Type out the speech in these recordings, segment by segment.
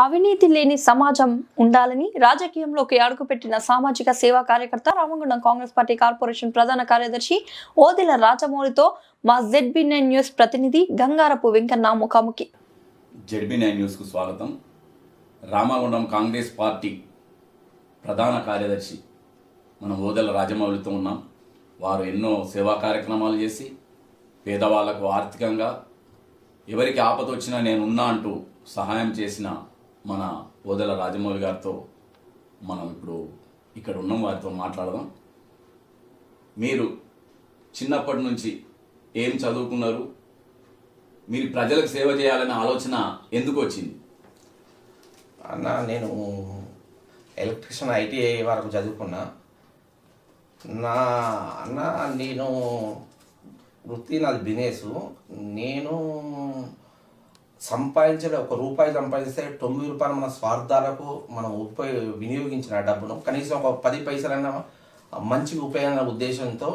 అవినీతి లేని సమాజం ఉండాలని రాజకీయంలోకి అడుగుపెట్టిన సామాజిక సేవా కార్యకర్త రామగుండం కాంగ్రెస్ పార్టీ కార్పొరేషన్ ప్రధాన కార్యదర్శి ఓదెల రాజమౌళితో మా ZB9 న్యూస్ ప్రతినిధి గంగారపు వెంకన్న ముఖాముఖి. ZB9 న్యూస్కు స్వాగతం. రామగుండం కాంగ్రెస్ పార్టీ ప్రధాన కార్యదర్శి మనం ఓదెల రాజమౌళితో ఉన్నాం. వారు ఎన్నో సేవా కార్యక్రమాలు చేసి పేదవాళ్లకు ఆర్థికంగా ఎవరికి ఆపద వచ్చినా నేనున్నా అంటూ సహాయం చేసిన మన ఓదెల రాజమౌళి గారితో మనం ఇప్పుడు ఇక్కడ ఉన్నాం. వారితో మాట్లాడదాం. మీరు చిన్నప్పటి నుంచి ఏం చదువుకున్నారు? మీరు ప్రజలకు సేవ చేయాలనే ఆలోచన ఎందుకు వచ్చింది? అన్న, నేను ఎలక్ట్రిషియన్ ITI వరకు చదువుకున్నా. నేను వృత్తి నాది బిజినెస్. నేను సంపాదించడం ₹1 సంపాదిస్తే 9 రూపాయలు మన స్వార్థాలకు మనం వినియోగించిన డబ్బును కనీసం ఒక 10 పైసలైనా మంచిగా ఉపయోగమైన ఉద్దేశంతో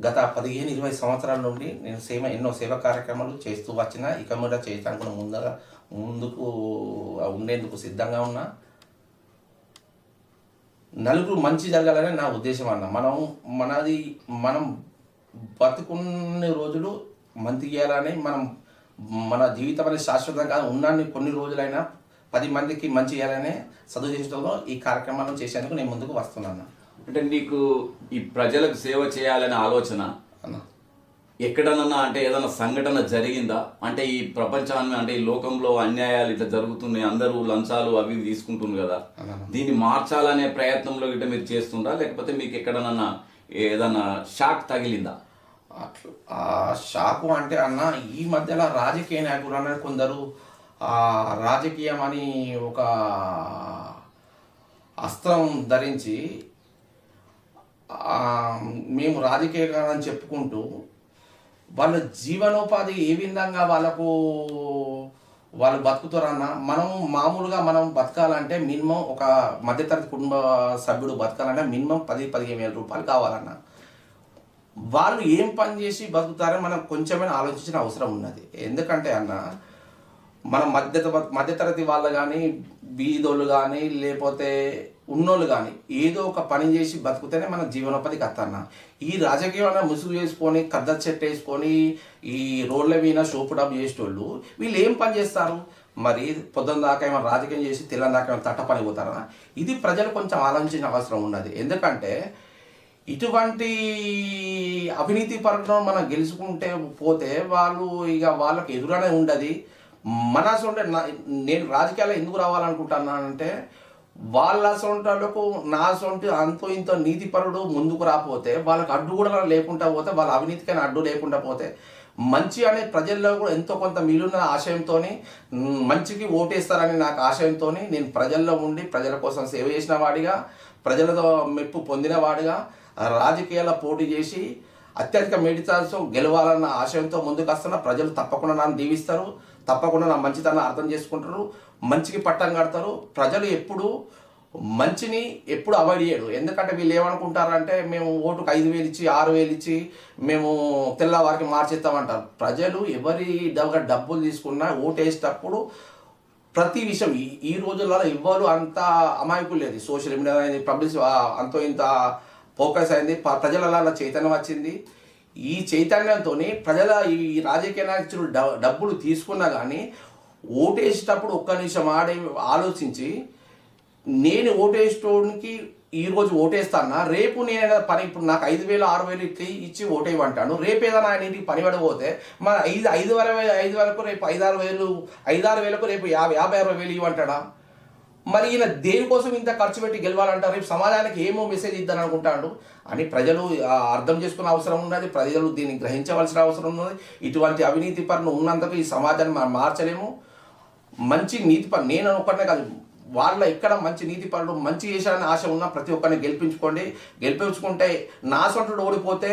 గత 15-20 సంవత్సరాల నుండి నేను ఎన్నో సేవా కార్యక్రమాలు చేస్తూ వచ్చిన. ఇక మీద చేయడానికి ముందుకు ఉండేందుకు సిద్ధంగా ఉన్నా. నలుగురు మంచి జరగాలని నా ఉద్దేశం అన్న. మనం బతుకున్న రోజులు మంచి చేయాలని, మన జీవితం అనేది శాశ్వతంగా కాదు, ఉన్నాన్ని కొన్ని రోజులైనా 10 మందికి మంచి చేయాలనే సదుద్దేశంతో ఈ కార్యక్రమాలను చేసేందుకు నేను ముందుకు వస్తున్నాను. అంటే నీకు ఈ ప్రజలకు సేవ చేయాలనే ఆలోచన అన్న ఎక్కడనన్నా అంటే ఏదైనా సంఘటన జరిగిందా? అంటే ఈ ప్రపంచాన్ని అంటే ఈ లోకంలో అన్యాయాలు ఇట్లా జరుగుతున్నాయి, అందరూ లంచాలు అవి తీసుకుంటున్నారు కదా, దీన్ని మార్చాలనే ప్రయత్నంలో గిట్ట మీరు చేస్తుందా, లేకపోతే మీకు ఎక్కడనన్నా ఏదైనా షాక్ తగిలిందా? అట్లా షాకు అంటే అన్న, ఈ మధ్యలో రాజకీయ నాయకులు అన్న కొందరు రాజకీయం అని ఒక అస్త్రం ధరించి మేము రాజకీయంగా చెప్పుకుంటూ వాళ్ళ జీవనోపాధి ఏ విధంగా వాళ్ళు బతుకుతారన్న. మనం బతకాలంటే మినిమం ఒక మధ్యతరగతి కుటుంబ సభ్యుడు బతకాలంటే మినిమం 10-15 వేల రూపాయలు కావాలన్న. వాళ్ళు ఏం పని చేసి బతుకుతారని మనం కొంచెమైనా ఆలోచించిన అవసరం ఉన్నది. ఎందుకంటే అన్న, మనం మధ్యతరగతి వాళ్ళు కానీ, బీదోళ్ళు కానీ, లేకపోతే ఉన్నోళ్ళు కానీ ఏదో ఒక పని చేసి బతుకుతేనే మన జీవనోపాధికి వస్తారన్న. ఈ రాజకీయాన్ని ముసుగు చేసుకొని, కద్దరు చెట్టు వేసుకొని, ఈ రోడ్ల మీద షోపు డబ్బు చేసేటోళ్ళు వీళ్ళు ఏం పని చేస్తారు? మరి పొద్దున్న దాకా ఏమైనా రాజకీయం చేసి తెల్లని దాకా ఏమైనా తట్ట పని పోతారా? ఇది ప్రజలు కొంచెం ఆలోచించిన అవసరం ఉన్నది. ఎందుకంటే ఇటువంటి అవినీతి పరంగా మనం గెలుచుకుంటే పోతే వాళ్ళకి ఎదురనే ఉండదు. నేను రాజకీయాల్లో ఎందుకు రావాలనుకుంటున్నానంటే, వాళ్ళ సొంటలకు నా సొంటి అంతో ఇంతో నీతిపరుడు ముందుకు రాకపోతే, వాళ్ళకి అడ్డు కూడా లేకుండా పోతే, వాళ్ళ అవినీతికైనా అడ్డు లేకుండా పోతే, మంచి అనే ప్రజల్లో కూడా ఎంతో కొంత మిలున్న ఆశయంతో, మంచికి ఓటేస్తారని నాకు ఆశయంతో నేను ప్రజల్లో ఉండి ప్రజల కోసం సేవ చేసిన వాడిగా, ప్రజలతో మెప్పు పొందిన వాడిగా రాజకీయాల్లో పోటీ చేసి అత్యధిక మెడితాల్తో గెలవాలన్న ఆశయంతో ముందుకు వస్తున్న. ప్రజలు తప్పకుండా నన్ను దీవిస్తారు, తప్పకుండా నా మంచితనం అర్థం చేసుకుంటారు, మంచికి పట్టం కడతారు. ప్రజలు మంచిని ఎప్పుడు అవాయిడ్ చేయరు. ఎందుకంటే వీళ్ళు ఏమనుకుంటారంటే, మేము ఓటుకు 5,000 ఇచ్చి 6,000 ఇచ్చి మేము తెల్లవారికి మార్చేస్తామంటారు. ప్రజలు ఎవరి దగ్గర డబ్బులు తీసుకున్నా ఓటేసేటప్పుడు ప్రతి విషయం ఈ రోజులలో ఎవ్వరు అంత అమాయకులు లేదు. సోషల్ మీడియా అనేది పబ్లిసిటీ అంతో ఇంత ఫోకస్ అయింది, ప్రజలలో చైతన్యం వచ్చింది. ఈ చైతన్యంతో ప్రజల ఈ రాజకీయ నాయకులు డబ్బులు తీసుకున్నా కానీ ఓటేసేటప్పుడు ఒక్క నిమిషం ఆలోచించి, నేను ఓటేసేటోనికి ఈరోజు ఓటేస్తానా, రేపు నేను పని ఇప్పుడు నాకు 5,000-6,000 ఇచ్చి ఓటేయమంటాను. రేపు ఏదైనా ఆయన ఇంటికి పని పడబోతే మన 5 వరకు రేపు 5-6 వేలకు రేపు 50-60 ఇవ్వంటాడా? మరి ఈయన దేనికోసం ఇంత ఖర్చు పెట్టి గెలవాలంటారు? రేపు సమాజానికి ఏమో మెసేజ్ ఇద్దాని అనుకుంటాడు అని ప్రజలు అర్థం చేసుకునే అవసరం ఉన్నది. ప్రజలు దీన్ని గ్రహించవలసిన అవసరం ఉన్నది. ఇటువంటి అవినీతి పరులు ఉన్నందుకు ఈ సమాజాన్ని మనం మార్చలేము. మంచి నీతి పరులు నేను ఒక్కడనే కాదు, వాళ్ళ ఎక్కడ మంచి నీతి పరులు మంచి చేశారని ఆశ ఉన్న ప్రతి ఒక్కరిని గెలిపించుకుంటే నా సొంతడు ఓడిపోతే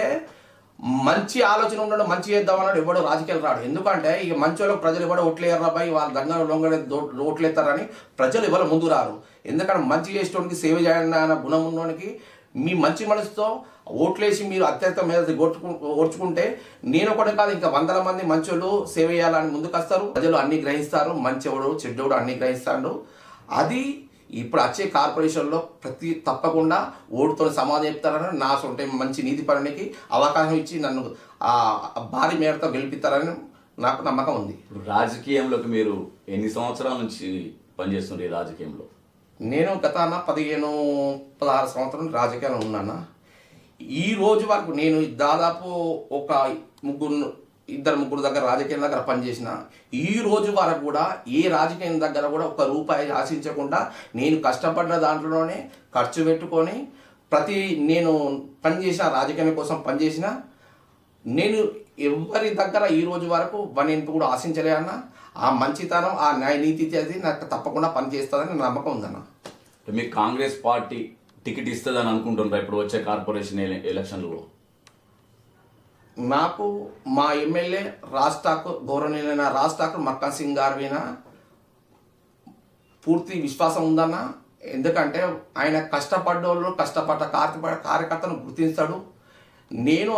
మంచి ఆలోచన ఉండడం, మంచి చేద్దామన్నాడు ఎవడో రాజకీయాలు రాడు. ఎందుకంటే ఇక మంచి వాళ్ళకి ప్రజలు ఎవడో ఓట్లేయర్రా బాయ్, వాళ్ళ దగ్గర లొంగడే ఓట్లేస్తారని ప్రజలు ఎవరు ముందు రారు. ఎందుకంటే మంచి చేసేటోనికి సేవ చేయాలన్న గుణం ఉన్నోనికి మీ మంచి మనసుతో ఓట్లేసి మీరు అత్యంత మీద ఓర్చుకుంటే నేను ఒకటి కాదు ఇంకా వందల మంది మంచోళ్ళు సేవ చేయాలని ముందుకు వస్తారు. ప్రజలు అన్ని గ్రహిస్తారు, మంచివాడు చెడ్డోడు అన్ని గ్రహిస్తాడు. అది ఇప్పుడు వచ్చే కార్పొరేషన్లో తప్పకుండా ఓటుతో సమాధానం చెప్తారని నా సొంత మంచి నీతి పరునికి అవకాశం ఇచ్చి నన్ను భారీ మేరతో గెలిపిస్తారని నాకు నమ్మకం ఉంది. ఇప్పుడు రాజకీయంలోకి మీరు ఎన్ని సంవత్సరాల నుంచి పనిచేస్తున్నారు ఈ రాజకీయంలో? నేను గత 15-16 సంవత్సరం రాజకీయాల్లో ఉన్నాను. ఈ రోజు వరకు నేను దాదాపు ఒక ఇద్దరు ముగ్గురు దగ్గర రాజకీయం దగ్గర పనిచేసిన. ఈ రోజు వరకు కూడా ఏ రాజకీయం దగ్గర కూడా ఒక్క రూపాయి ఆశించకుండా నేను కష్టపడ్డ దాంట్లోనే ఖర్చు పెట్టుకొని నేను పనిచేసిన రాజకీయం కోసం పనిచేసిన. నేను ఎవరి దగ్గర ఈ రోజు వరకు వనింపు కూడా ఆశించలే అన్న. ఆ మంచితనం, ఆ న్యాయ నీతి అది నాకు తప్పకుండా పనిచేస్తుందని నమ్మకం ఉందన్న. మీకు కాంగ్రెస్ పార్టీ టికెట్ ఇస్తుందని అనుకుంటున్నారా ఇప్పుడు వచ్చే కార్పొరేషన్ ఎలక్షన్లో? నాకు మా ఎమ్మెల్యే గౌరవనీయులైన రాజ్ ఠాకూర్ మక్కన్ సింగ్ గారి మీద పూర్తి విశ్వాసం ఉందన్న. ఎందుకంటే ఆయన కష్టపడ్డ కార్యకర్తను గుర్తిస్తాడు. నేను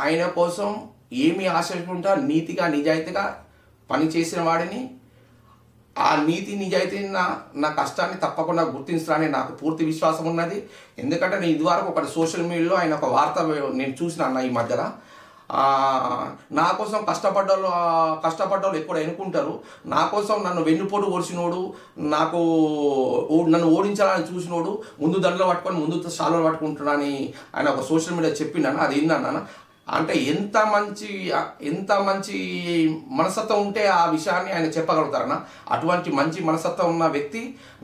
ఆయన కోసం ఏమి ఆశించుకుంటా నీతిగా నిజాయితీగా పనిచేసిన వాడిని. ఆ నీతి నిజాయితీ నా కష్టాన్ని తప్పకుండా గుర్తించాలని నాకు పూర్తి విశ్వాసం ఉన్నది. ఎందుకంటే నేను ఇదివరకు ఒకటి సోషల్ మీడియాలో ఆయన ఒక వార్త నేను చూసిన అన్న ఈ మధ్యన. నా కోసం కష్టపడ్డోళ్ళు ఎక్కువ ఎన్నుకుంటారు. నా కోసం నన్ను వెన్నుపోటు ఓడిచినోడు, నన్ను ఓడించాలని చూసినోడు ముందు దండలు పట్టుకొని ముందు శాలలో పట్టుకుంటున్నానని ఆయన ఒక సోషల్ మీడియా చెప్పిండన్న. అది ఏందన్న అంటే ఎంత మంచి మనస్తత్వం ఉంటే ఆ విషయాన్ని ఆయన చెప్పగలుగుతారన్న. అటువంటి మంచి మనస్తత్వం ఉన్న వ్యక్తి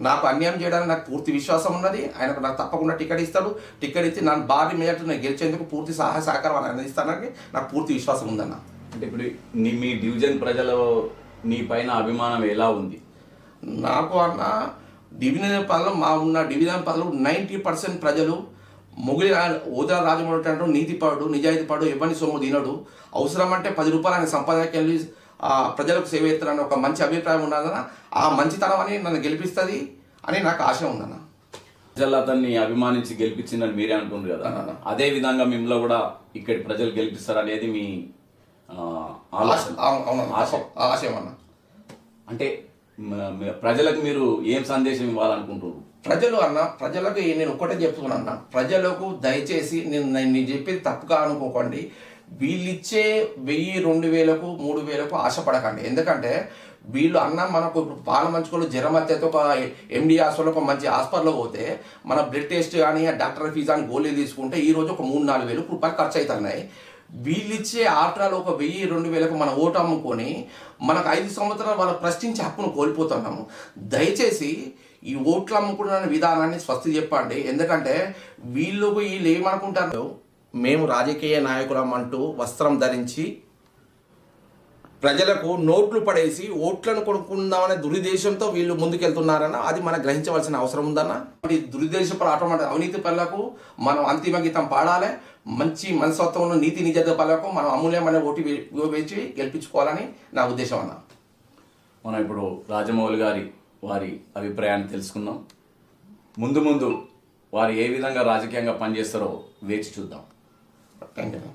నాకు అన్యాయం చేయడానికి నాకు పూర్తి విశ్వాసం ఉన్నది. ఆయనకు నాకు తప్పకుండా టికెట్ ఇస్తాడు. టికెట్ ఇచ్చి నన్ను భారీ మేరకు నేను గెలిచేందుకు పూర్తి సహాయ సహకారం అందిస్తానని నాకు పూర్తి విశ్వాసం ఉందన్న. అంటే ఇప్పుడు మీ డివిజన్ ప్రజలు నీ పైన అభిమానం ఎలా ఉంది? నాకు అన్న డివిజన్ పదవులు 90% ప్రజలు ఓదెల రాజమౌళి అంటూ నీతిపరుడు, నిజాయితీపరుడు, ఎవరిని సొమ్ము తినడు, అవసరం అంటే 10 రూపాయలు ఆయన సంపాదనకి వెళ్ళి ప్రజలకు సేవ చేస్తారని ఒక మంచి అభిప్రాయం ఉన్నదన్న. ఆ మంచితనం అని నన్ను గెలిపిస్తుంది అని నాకు ఆశ ఉందన్న. ప్రజలు అతన్ని అభిమానించి గెలిపించిందని మీరే అంటున్నారు కదా, అదే విధంగా మిమ్మల్ని కూడా ఇక్కడి ప్రజలు గెలిపిస్తారనేది మీ ఆశయం అన్న. అంటే ప్రజలకు మీరు ఏం సందేశం ఇవ్వాలనుకుంటున్నారు? ప్రజలకు నేను ఒక్కటే చెప్తున్నాను. ప్రజలకు దయచేసి నేను చెప్పేది తప్పుగా అనుకోకండి. వీళ్ళిచ్చే 1000, 2000, 3000 ఆశపడకండి. ఎందుకంటే వీళ్ళు మనకు పాల మంచుకోలు జ్వరం వచ్చేది ఒక ఎండి హాస్పిటల్ ఒక మంచి హాస్పిటల్లో పోతే మన బ్లడ్ టెస్ట్ కానీ డాక్టర్ ఫీజు అని గోళీలు తీసుకుంటే ఈరోజు ఒక 3-4 రూపాయలు ఖర్చు అవుతున్నాయి. వీళ్ళిచ్చే ఆటలు ఒక 1000, 2000 మన ఓటు అమ్ముకొని మనకు 5 సంవత్సరాలు వాళ్ళ ప్రశ్నించే హక్కును కోల్పోతున్నాము. దయచేసి ఈ ఓట్లు అమ్ముకున్న విధానాన్ని స్వస్తి చెప్పండి. ఎందుకంటే వీళ్ళు ఏమనుకుంటారు, మేము రాజకీయ నాయకులం అంటూ వస్త్రం ధరించి ప్రజలకు నోట్లు పడేసి ఓట్లను కొనుక్కుందామనే దురుద్దేశంతో వీళ్ళు ముందుకెళ్తున్నారన్న. అది మనం గ్రహించవలసిన అవసరం ఉందన్న. ఈ దురుద్దేశపర ఆటోమేటిక్ అవినీతి పనులకు మనం అంతిమ గీతం పాడాలి. మంచి మనస్తత్వంలో నీతి నిజాయితీ పనులకు మనం అమూల్యమైన ఓటు వేసి గెలిపించుకోవాలని నా ఉద్దేశం అన్న. మనం ఇప్పుడు రాజమౌళి వారి అభిప్రాయాన్ని తెలుసుకుందాం. ముందు వారు ఏ విధంగా రాజకీయంగా పనిచేస్తారో వేచి చూద్దాం. Thank you.